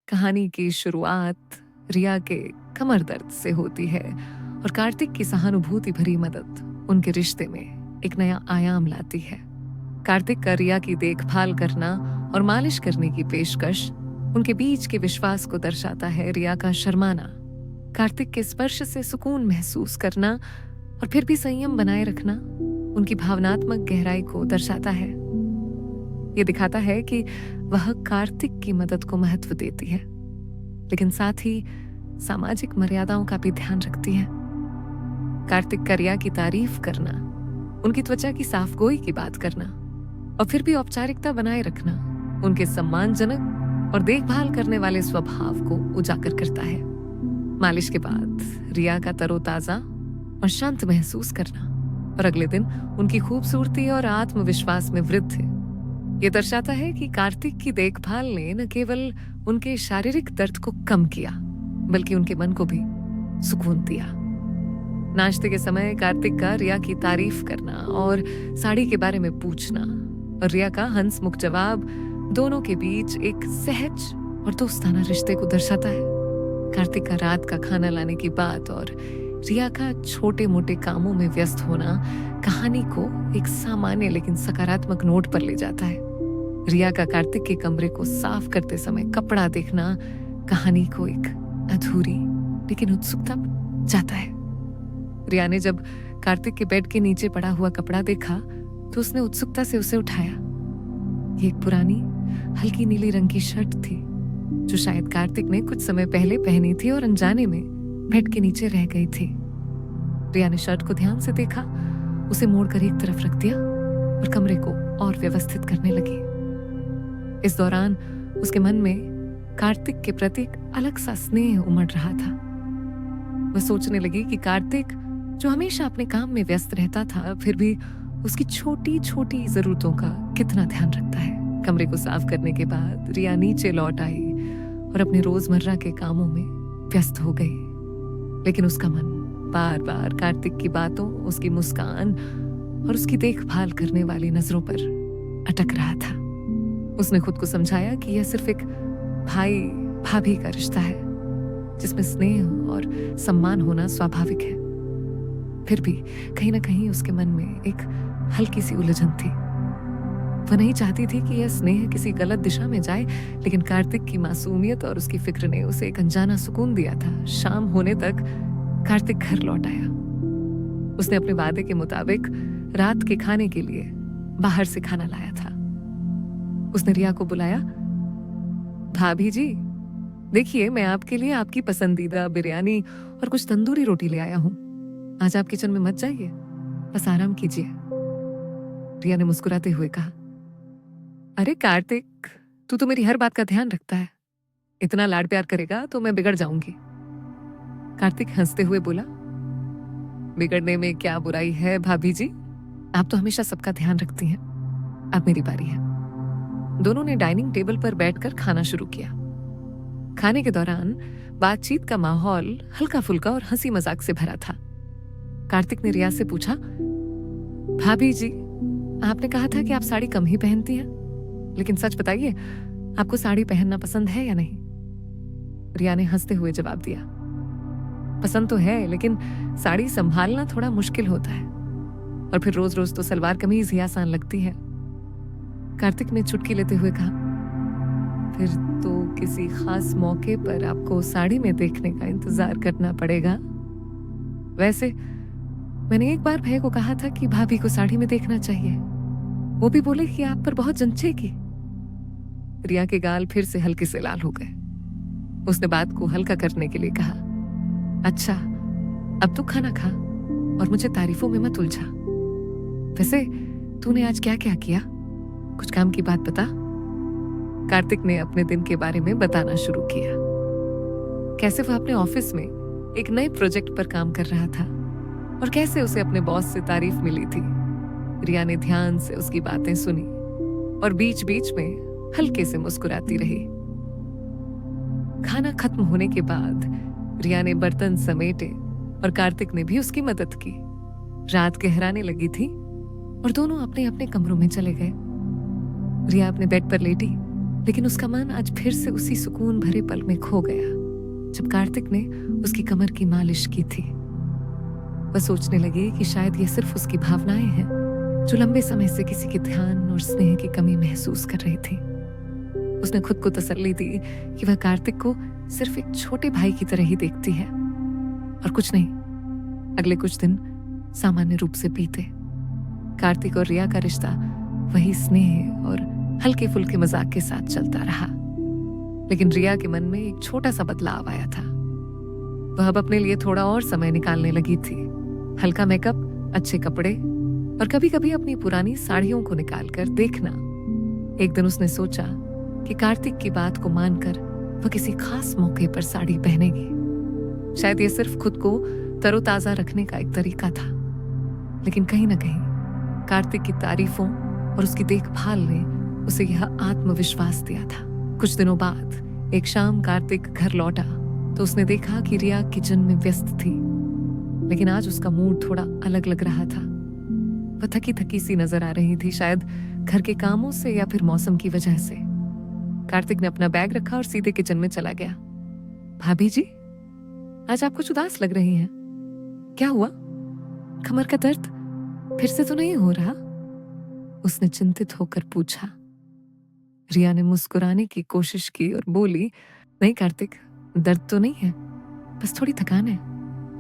कहानी की शुरुआत रिया के कमर दर्द से होती है और कार्तिक की सहानुभूति भरी मदद उनके रिश्ते में एक नया आयाम लाती है। कार्तिक का रिया की देखभाल करना और मालिश करने की पेशकश उनके बीच के विश्वास को दर्शाता है। रिया का शर्माना कार्तिक के स्पर्श से सुकून महसूस करना और फिर भी संयम बनाए रखना उनकी भावनात्मक गहराई को दर्शाता है। ये दिखाता है कि वह कार्तिक की मदद को महत्व देती है, लेकिन साथ ही सामाजिक मर्यादाओं का भी ध्यान रखती है। कार्तिक का रिया की तारीफ करना, उनकी त्वचा की साफगोई की बात करना और फिर भी औपचारिकता बनाए रखना उनके सम्मानजनक और देखभाल करने वाले स्वभाव को उजागर करता है। मालिश के बाद रिया का तरोताजा और शांत महसूस करना और अगले दिन उनकी खूबसूरती और आत्मविश्वास में वृद्धि ये दर्शाता है कि कार्तिक की देखभाल ने न केवल उनके शारीरिक दर्द को कम किया, बल्कि उनके मन को भी सुकून दिया। नाश्ते के समय कार्तिक का रिया की तारीफ करना और साड़ी के बारे में पूछना और रिया का हंसमुख जवाब दोनों के बीच एक सहज और दोस्ताना रिश्ते को दर्शाता है। कार्तिक का रात का खाना लाने की बात और रिया का छोटे मोटे कामों में व्यस्त होना कहानी को एक सामान्य लेकिन सकारात्मक नोट पर ले जाता है। रिया का कार्तिक के कमरे को साफ करते समय कपड़ा देखना कहानी को एक अधूरी लेकिन उत्सुकता जाता है। रिया ने जब कार्तिक के बेड के नीचे पड़ा हुआ कपड़ा देखा तो उसने उत्सुकता से उसे उठाया। ये एक पुरानी हल्की नीली रंग की शर्ट थी जो शायद कार्तिक ने कुछ समय पहले पहनी थी और अनजाने में बेड के नीचे रह गई थी। रिया ने शर्ट को ध्यान से देखा, उसे मोड़कर एक तरफ रख दिया और कमरे को और व्यवस्थित करने लगी। इस दौरान उसके मन में कार्तिक के प्रति एक अलग सा स्नेह उमड़ रहा था। वह सोचने लगी कि कार्तिक जो हमेशा अपने काम में व्यस्त रहता था, फिर भी उसकी छोटी छोटी जरूरतों का कितना ध्यान रखता है। कमरे को साफ करने के बाद रिया नीचे लौट आई और अपने रोजमर्रा के कामों में व्यस्त हो गई, लेकिन उसका मन बार बार कार्तिक की बातों, उसकी मुस्कान और उसकी देखभाल करने वाली नजरों पर अटक रहा था। उसने खुद को समझाया कि यह सिर्फ एक भाई भाभी का रिश्ता है जिसमें स्नेह और सम्मान होना स्वाभाविक है। फिर भी कहीं ना कहीं उसके मन में एक हल्की सी उलझन थी। वह नहीं चाहती थी कि यह स्नेह किसी गलत दिशा में जाए, लेकिन कार्तिक की मासूमियत और उसकी फिक्र ने उसे एक अनजाना सुकून दिया था। शाम होने तक कार्तिक घर लौट आया। उसने अपने वादे के मुताबिक रात के खाने के लिए बाहर से खाना लाया था। उसने रिया को बुलाया, भाभी जी देखिए, मैं आपके लिए आपकी पसंदीदा बिरयानी और कुछ तंदूरी रोटी ले आया हूं। आज आप किचन में मत जाइए, बस आराम कीजिए। रिया ने मुस्कुराते हुए कहा, अरे कार्तिक, तू तो मेरी हर बात का ध्यान रखता है। इतना लाड प्यार करेगा तो मैं बिगड़ जाऊंगी। कार्तिक हंसते हुए बोला, बिगड़ने में क्या बुराई है भाभी जी, आप तो हमेशा सबका ध्यान रखती हैं। अब मेरी बारी है। दोनों ने डाइनिंग टेबल पर बैठकर खाना शुरू किया। खाने के दौरान बातचीत का माहौल हल्का फुल्का और हंसी मजाक से भरा था। कार्तिक ने रिया से पूछा, भाभी जी आपने कहा था कि आप साड़ी कम ही पहनती हैं, लेकिन सच बताइए, आपको साड़ी पहनना पसंद है या नहीं? रिया ने हंसते हुए जवाब दिया, पसंद तो है, लेकिन साड़ी संभालना थोड़ा मुश्किल होता है और फिर रोज रोज तो सलवार कमीज ही आसान लगती है। कार्तिक ने चुटकी लेते हुए कहा, फिर तो किसी खास मौके पर आपको साड़ी में देखने का इंतजार करना पड़ेगा। वैसे मैंने एक बार भैया को कहा था कि भाभी को साड़ी में देखना चाहिए, वो भी बोले कि आप पर बहुत जंचेगी। रिया के गाल फिर से हल्के से लाल हो गए। उसने बात को हल्का करने के लिए कहा, अच्छा अब तू खाना खा और मुझे तारीफों में मत उलझा। वैसे तूने आज क्या क्या किया, कुछ काम की बात बता। कार्तिक ने अपने दिन के बारे में बताना शुरू किया, कैसे वह अपने ऑफिस में एक नए प्रोजेक्ट पर काम कर रहा था और कैसे उसे अपने बॉस से तारीफ मिली थी। रिया ने ध्यान से उसकी बातें सुनी और बीच बीच में हल्के से मुस्कुराती रही। खाना खत्म होने के बाद रिया ने बर्तन समेटे और कार्तिक ने भी उसकी मदद की। रात गहराने लगी थी और दोनों अपने अपने कमरों में चले गए। रिया अपने बेड पर लेटी लेकिन उसका मन आज फिर से उसी सुकून भरे पल में खो गया जब कार्तिक ने उसकी कमर की मालिश की थी। वह सोचने लगी कि शायद ये सिर्फ उसकी भावनाएं हैं जो लंबे समय से किसी के ध्यान और स्नेह की कमी महसूस कर रही थी। उसने खुद को तसल्ली दी कि वह कार्तिक को सिर्फ एक छोटे भाई की तरह ही देखती है और कुछ नहीं। अगले कुछ दिन सामान्य रूप से बीते। कार्तिक और रिया का रिश्ता वही स्नेह और हल्के फुल्के मजाक के साथ चलता रहा, लेकिन रिया के मन में एक छोटा सा बदलाव आया था। वह अब अपने लिए थोड़ा और समय निकालने लगी थी। हल्का मेकअप, अच्छे कपड़े और कभी कभी अपनी पुरानी साड़ियों को निकालकर देखना। एक दिन उसने सोचा कि कार्तिक की बात को मानकर वह किसी खास मौके पर साड़ी पहनेगी। शायद ये सिर्फ खुद को तरोताजा रखने का एक तरीका था, लेकिन कहीं ना कहीं कार्तिक की तारीफों और उसकी देखभाल ने उसे यह आत्मविश्वास दिया था। कुछ दिनों बाद एक शाम कार्तिक घर लौटा तो उसने देखा कि रिया किचन में व्यस्त थी, लेकिन आज उसका मूड थोड़ा अलग लग रहा था। वह थकी थकी सी नजर आ रही थी, शायद घर के कामों से या फिर मौसम की वजह से। कार्तिक ने अपना बैग रखा और सीधे किचन में चला गया। भाभी जी, आज आप कुछ उदास लग रही हैं। क्या हुआ? कमर का दर्द फिर से तो नहीं हो रहा? उसने चिंतित होकर पूछा। रिया ने मुस्कुराने की कोशिश की और बोली, नहीं कार्तिक, दर्द तो नहीं है, बस थोड़ी थकान है।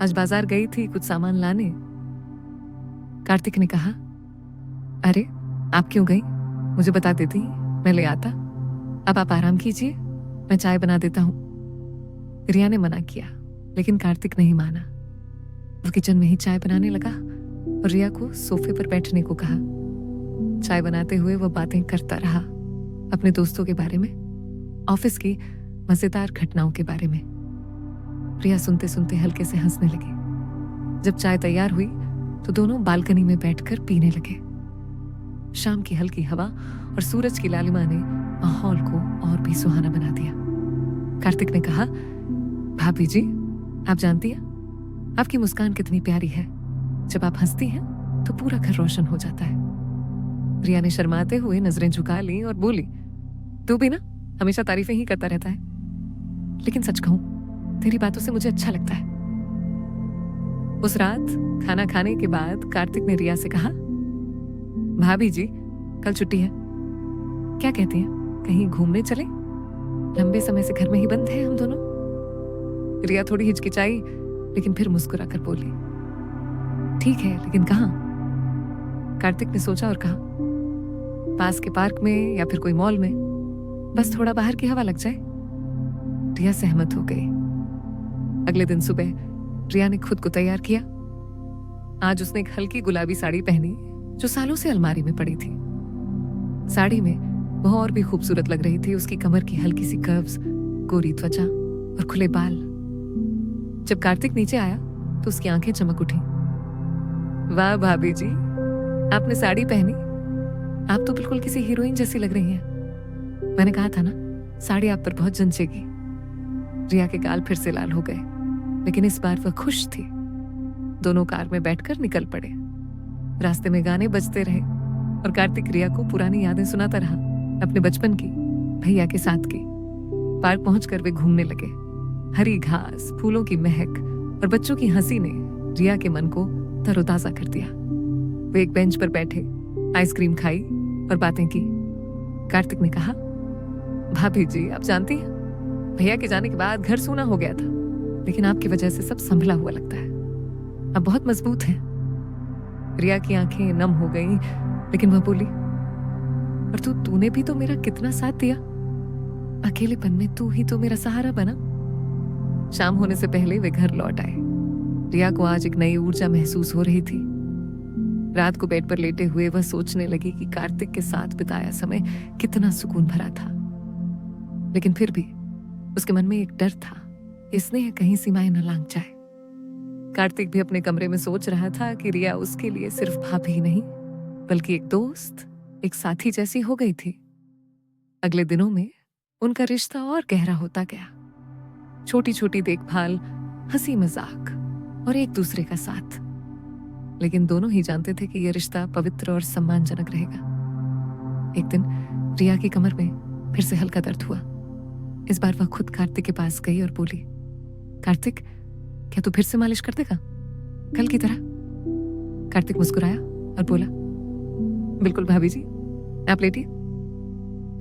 आज बाजार गई थी कुछ सामान लाने। कार्तिक ने कहा, अरे आप क्यों गई? मुझे बता देती, मैं ले आता। अब आप आराम कीजिए, मैं चाय बना देता हूं। रिया ने मना किया, लेकिन कार्तिक नहीं माना। वो किचन में ही चाय बनाने लगा और रिया को सोफे पर बैठने को कहा। चाय बनाते हुए वह बातें करता रहा, अपने दोस्तों के बारे में, ऑफिस की मजेदार घटनाओं के बारे में। रिया सुनते सुनते हल्के से हंसने लगी। जब चाय तैयार हुई तो दोनों बालकनी में बैठकर पीने लगे। शाम की हल्की हवा और सूरज की लालिमा ने माहौल को और भी सुहाना बना दिया। कार्तिक ने कहा, भाभी जी, आप जानती हैं आपकी मुस्कान कितनी प्यारी है। जब आप हंसती हैं तो पूरा घर रोशन हो जाता है। रिया ने शर्माते हुए नजरें झुका ली और बोली, तू भी ना हमेशा तारीफें ही करता रहता है, लेकिन सच कहूं तेरी बातों से मुझे अच्छा लगता है। उस रात खाना खाने के बाद कार्तिक ने रिया से कहा, भाभी जी, कल छुट्टी है, क्या कहती हैं कहीं घूमने चले? लंबे समय से घर में ही बंद हैं हम दोनों। रिया थोड़ी हिचकिचाई, लेकिन फिर मुस्कुराकर बोली, ठीक है, लेकिन कहाँ? कार्तिक ने सोचा और कहा, पास के पार्क में या फिर कोई मॉल में, बस थोड़ा बाहर की हवा लग जाए। रिया सहमत हो गई। अगले दिन सुबह रिया ने खुद को तैयार किया। आज उसने एक हल्की गुलाबी साड़ी पहनी जो सालों से अलमारी में पड़ी थी। साड़ी में वह और भी खूबसूरत लग रही थी। उसकी कमर की हल्की सी कर्व्स, गोरी त्वचा और खुले बाल। जब कार्तिक नीचे आया तो उसकी आंखें चमक उठी। वाह भाभी जी, आपने साड़ी पहनी, आप तो बिल्कुल किसी हीरोइन जैसी लग रही हैं। मैंने कहा था ना, साड़ी आप पर बहुत जंचेगी। रिया के गाल फिर से लाल हो गए, लेकिन इस बार वह खुश थी। दोनों कार में बैठकर निकल पड़े। रास्ते में गाने बजते रहे और कार्तिक रिया को पुरानी यादें सुनाता रहा, अपने बचपन की, भैया के साथ की। पार्क पहुंचकर वे घूमने लगे। हरी घास, फूलों की महक और बच्चों की हंसी ने रिया के मन को तरोताजा कर दिया। वे एक बेंच पर बैठे, आइसक्रीम खाई और बातें की। कार्तिक ने कहा, भाभी जी, आप जानती हैं भैया के जाने के बाद घर सूना हो गया था, लेकिन आपकी वजह से सब संभला हुआ लगता है। अब बहुत मजबूत है। रिया की आंखें नम हो गईं, लेकिन वह बोली, और तूने भी तो मेरा कितना साथ दिया। अकेलेपन में तू ही तो मेरा सहारा बना। शाम होने से पहले वे घर लौट आए। रिया को आज एक नई ऊर्जा महसूस हो रही थी। रात को बेड पर लेटे हुए वह सोचने लगी कि कार्तिक के साथ बिताया समय कितना सुकून भरा था, लेकिन फिर भी उसके मन में एक डर था, इसने कहीं सीमाएं न लांघ जाए। कार्तिक भी अपने कमरे में सोच रहा था कि रिया उसके लिए सिर्फ भाभी नहीं, बल्कि एक दोस्त, एक साथी जैसी हो गई थी। अगले दिनों में उनका रिश्ता और गहरा होता गया। छोटी छोटी देखभाल, हंसी मजाक और एक दूसरे का साथ। लेकिन दोनों ही जानते थे कि यह रिश्ता पवित्र और सम्मानजनक रहेगा। एक दिन रिया की कमर में फिर से हल्का दर्द हुआ। इस बार वह खुद कार्तिक के पास गई और बोली, कार्तिक, क्या तू फिर से मालिश कर देगा कल की तरह? कार्तिक मुस्कुराया और बोला, बिल्कुल भाभी जी, आप लेटिए।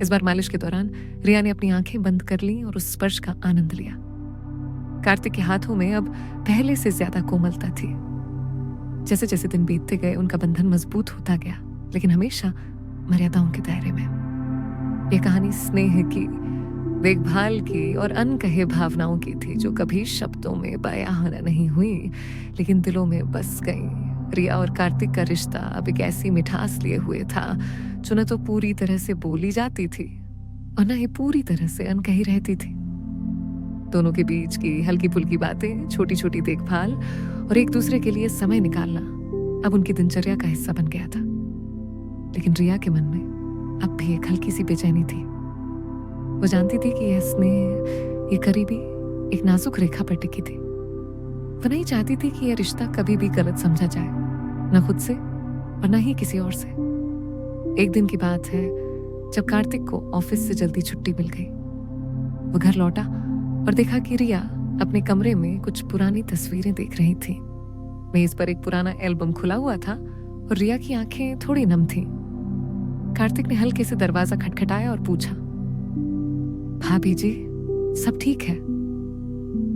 इस बार मालिश के दौरान रिया ने अपनी आंखें बंद कर ली और उस स्पर्श का आनंद लिया। कार्तिक के हाथों में अब पहले से ज्यादा कोमलता थी। जैसे जैसे दिन बीतते गए उनका बंधन मजबूत होता गया, लेकिन हमेशा मर्यादाओं के दायरे में। यह कहानी स्नेह की, देखभाल की और अनकहे भावनाओं की थी, जो कभी शब्दों में बयान नहीं हुई लेकिन दिलों में बस गई। रिया और कार्तिक का रिश्ता अब एक ऐसी मिठास लिए हुए था जो न तो पूरी तरह से बोली जाती थी और न ही पूरी तरह से अनकही रहती थी। दोनों के बीच की हल्की फुल्की बातें, छोटी छोटी देखभाल और एक दूसरे के लिए समय निकालना अब उनकी दिनचर्या का हिस्सा बन गया था। लेकिन रिया के मन में अब भी एक हल्की सी बेचैनी थी। वो जानती थी कि यह स्नेह, ये करीबी एक नाजुक रेखा पर टिकी थी। वो नहीं चाहती थी कि यह रिश्ता कभी भी गलत समझा जाए, न खुद से और न ही किसी और से। एक दिन की बात है जब कार्तिक को ऑफिस से जल्दी छुट्टी मिल गई। वो घर लौटा और देखा कि रिया अपने कमरे में कुछ पुरानी तस्वीरें देख रही थी। मेज पर एक पुराना एल्बम खुला हुआ था और रिया की आंखें थोड़ी नम थीं। कार्तिक ने हल्के से दरवाजा खटखटाया और पूछा, भाभी जी, सब ठीक है?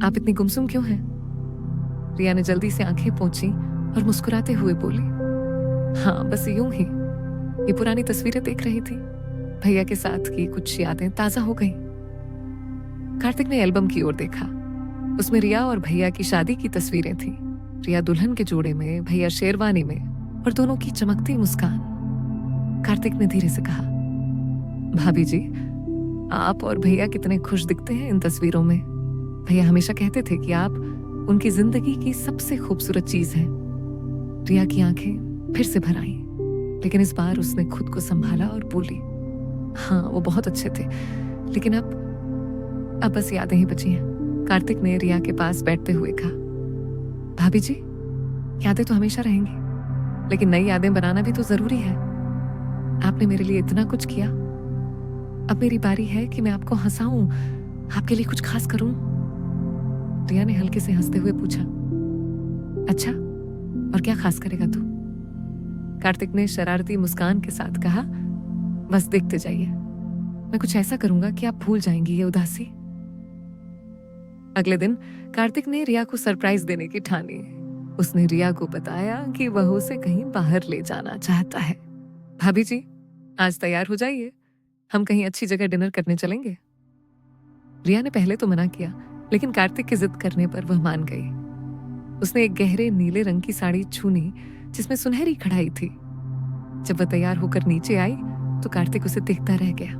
आप इतनी गुमसुम क्यों हैं? रिया ने जल्दी से आंखें पोंछी और मुस्कुराते हुए बोली, हाँ, बस यूं ही, ये पुरानी तस्वीरें देख रही थी। भैया के साथ की कुछ यादें ताजा हो गई। कार्तिक ने एल्बम की ओर देखा। उसमें रिया और भैया की शादी की तस्वीरें थी। रिया दुल्हन के जोड़े में, भैया शेरवानी में और दोनों की चमकती मुस्कान। कार्तिक ने धीरे से कहा, भाभी जी, आप और भैया कितने खुश दिखते हैं इन तस्वीरों में। भैया हमेशा कहते थे कि आप उनकी जिंदगी की सबसे खूबसूरत चीज हैं। रिया की आंखें फिर से भर आईं, लेकिन इस बार उसने खुद को संभाला और बोली, हाँ, वो बहुत अच्छे थे, लेकिन अब बस यादें ही बची हैं। कार्तिक ने रिया के पास बैठते हुए कहा, भाभी जी, यादें तो हमेशा रहेंगी, लेकिन नई यादें बनाना भी तो जरूरी है। आपने मेरे लिए इतना कुछ किया, अब मेरी बारी है कि मैं आपको हंसाऊं, आपके लिए कुछ खास करूं। रिया ने हल्के से हंसते हुए पूछा, अच्छा, और क्या खास करेगा तू? कार्तिक ने शरारती मुस्कान के साथ कहा, बस देखते जाइए, मैं कुछ ऐसा करूंगा कि आप भूल जाएंगी ये उदासी। अगले दिन कार्तिक ने रिया को सरप्राइज देने की ठानी। उसने रिया को बताया कि वह उसे कहीं बाहर ले जाना चाहता है। भाभी जी, आज तैयार हो जाइए, हम कहीं अच्छी जगह डिनर करने चलेंगे। रिया ने पहले तो मना किया, लेकिन कार्तिक की जिद करने पर वह मान गई। उसने एक गहरे नीले रंग की साड़ी चुनी जिसमें सुनहरी कढ़ाई थी। जब वह तैयार होकर नीचे आई तो कार्तिक उसे देखता रह गया।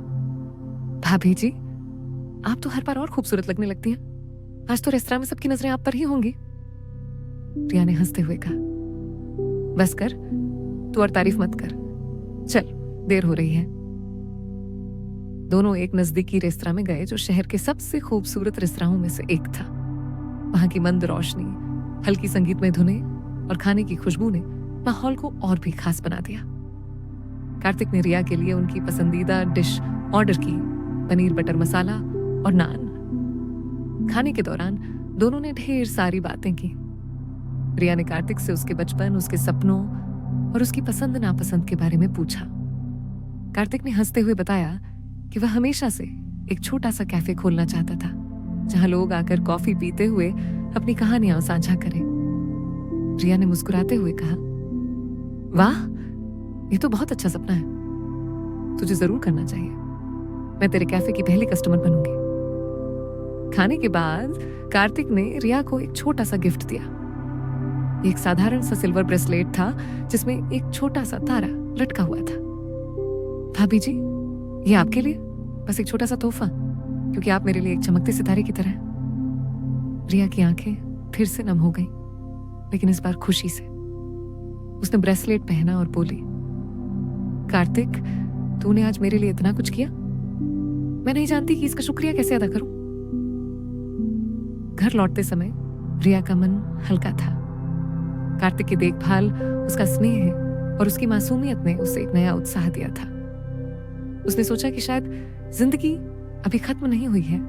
भाभी जी, आप तो हर बार और खूबसूरत लगने लगती हैं। आज तो रेस्तरां में सबकी नजरें आप पर ही होंगी। रिया ने हंसते हुए कहा, बस कर, तू और तारीफ मत कर, चल, देर हो रही है। दोनों एक नजदीकी रेस्तरां में गए जो शहर के सबसे खूबसूरत रेस्तरांों में से एक था। वहां की मंद रोशनी, हल्की संगीतमय धुनें और खाने की खुशबू ने माहौल को और भी खास बना दिया। कार्तिक ने रिया के लिए उनकी पसंदीदा डिश ऑर्डर की, पनीर बटर मसाला और नान। खाने के दौरान दोनों ने ढेर सारी बातें की। रिया ने कार्तिक से उसके बचपन, उसके सपनों और उसकी पसंद नापसंद के बारे में पूछा। कार्तिक ने हंसते हुए बताया कि वह हमेशा से एक छोटा सा कैफे खोलना चाहता था, जहां लोग आकर कॉफी पीते हुए अपनी कहानियां साझा करें। रिया ने मुस्कुराते हुए कहा, वाह, ये तो बहुत अच्छा सपना है, तुझे जरूर करना चाहिए। मैं तेरे कैफे की पहली कस्टमर बनूंगी। खाने के बाद कार्तिक ने रिया को एक छोटा सा गिफ्ट दिया। एक साधारण सा सिल्वर ब्रेसलेट था जिसमें एक छोटा सा तारा लटका हुआ था। भाभी जी, ये आपके लिए बस एक छोटा सा तोहफा, क्योंकि आप मेरे लिए एक चमकते सितारे की तरह हैं। रिया की आंखें फिर से नम हो गईं, लेकिन इस बार खुशी से। उसने ब्रेसलेट पहना और बोली, कार्तिक, तूने आज मेरे लिए इतना कुछ किया, मैं नहीं जानती कि इसका शुक्रिया कैसे अदा करूं। घर लौटते समय रिया का मन हल्का था। कार्तिक की देखभाल, उसका स्नेह और उसकी मासूमियत ने उसे एक नया उत्साह दिया था। उसने सोचा कि शायद जिंदगी अभी खत्म नहीं हुई है।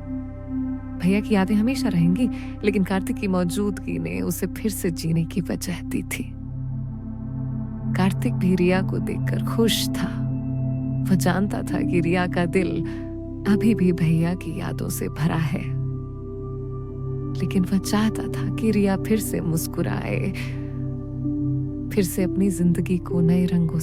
भैया की यादें हमेशा रहेंगी, लेकिन कार्तिक की मौजूदगी ने उसे फिर से जीने की वजह दी थी। कार्तिक भी रिया को देखकर खुश था। वह जानता था कि रिया का दिल अभी भी भैया की यादों से भरा है, लेकिन वह चाहता था कि रिया फिर से मुस्कुराए, फिर से अपनी जिंदगी को नए रंगों से